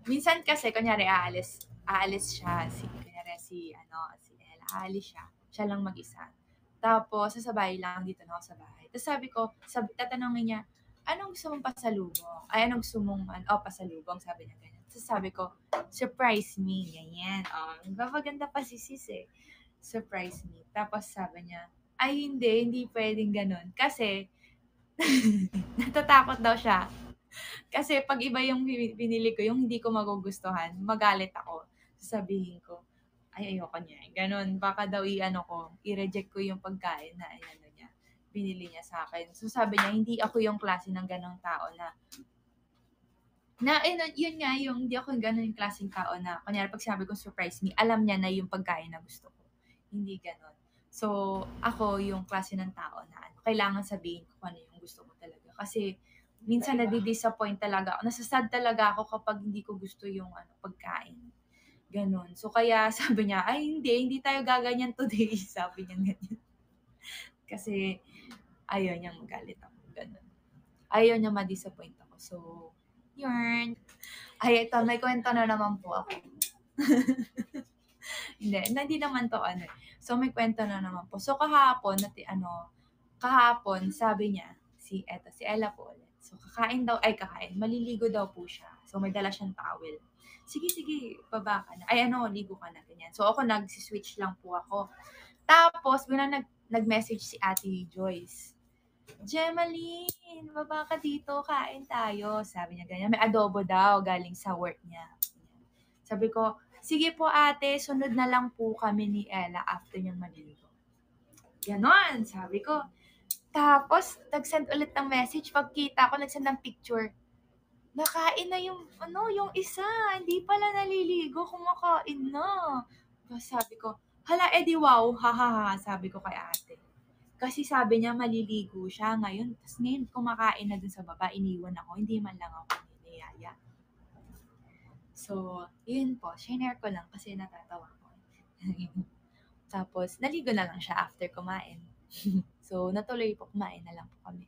Minsan kasi, kunyari, aalis siya, si Ella, aalis siya, siya lang mag-isa. Tapos, sasabay lang dito na ako sa bahay. Tapos tatanungin niya, anong gusto mong pasalubong? Ay, anong gusto mong, pasalubong, sabi niya ganyan. Tapos sabi ko, surprise me, ganyan. Magpapaganda pa si sis eh. Surprise me. Tapos sabi niya, ay hindi pwedeng ganun. Kasi, natatakot daw siya. Kasi pag iba yung binili ko, yung hindi ko magugustuhan, magalit ako. Sasabihin ko, ay ayoko niya. Ganon, baka daw i-reject ko yung pagkain na niya, binili niya sa akin. So sabi niya, hindi ako yung klase ng ganong tao yun nga, yung hindi ako yung ganun yung klaseng tao na, kunyari pag sabi ko surprise me, alam niya na yung pagkain na gusto ko. Hindi ganon. So, ako yung klase ng tao na kailangan sabihin ko ano yung gusto ko talaga. Kasi, minsan nadi-disappoint talaga ako. Nasasad talaga ako kapag hindi ko gusto yung pagkain. Ganon. So, kaya sabi niya, ay hindi tayo gaganyan today. Sabi niya ganyan. Kasi, ayaw niya magalit ako. Ganon. Ayaw niya ma-disappoint ako. So, yun. Ay, ito, may kwento na naman po ako. hindi naman to So, may kwento na naman po. So, kahapon, sabi niya, si Ella po ulit. So, maliligo daw po siya. So, may dala siyang towel. Sige, baba ka na. Ligo ka na, ganyan. So, ako nag-switch lang po ako. Tapos, nag-message si Ate Joyce. Gemaline, baba ka dito, kain tayo. Sabi niya ganyan. May adobo daw galing sa work niya. Sabi ko, sige po ate, sunod na lang po kami ni Ella after niyang maliligo. Ganon, sabi ko. Tapos, nag-send ulit ng message. Pagkita ko, nag-send ng picture. Nakain na yung isa. Hindi pala naliligo, kumakain na. Tapos sabi ko, hala, edi wow, ha, sabi ko kay ate. Kasi sabi niya maliligo siya ngayon. Tapos ngayon kumakain na dun sa baba. Iniwan ako. Hindi man lang ako niyaya. So, yun po. Share ko lang kasi natatawa ko. Tapos, naligo na lang siya after kumain. So, natuloy po. Kumain na lang po kami.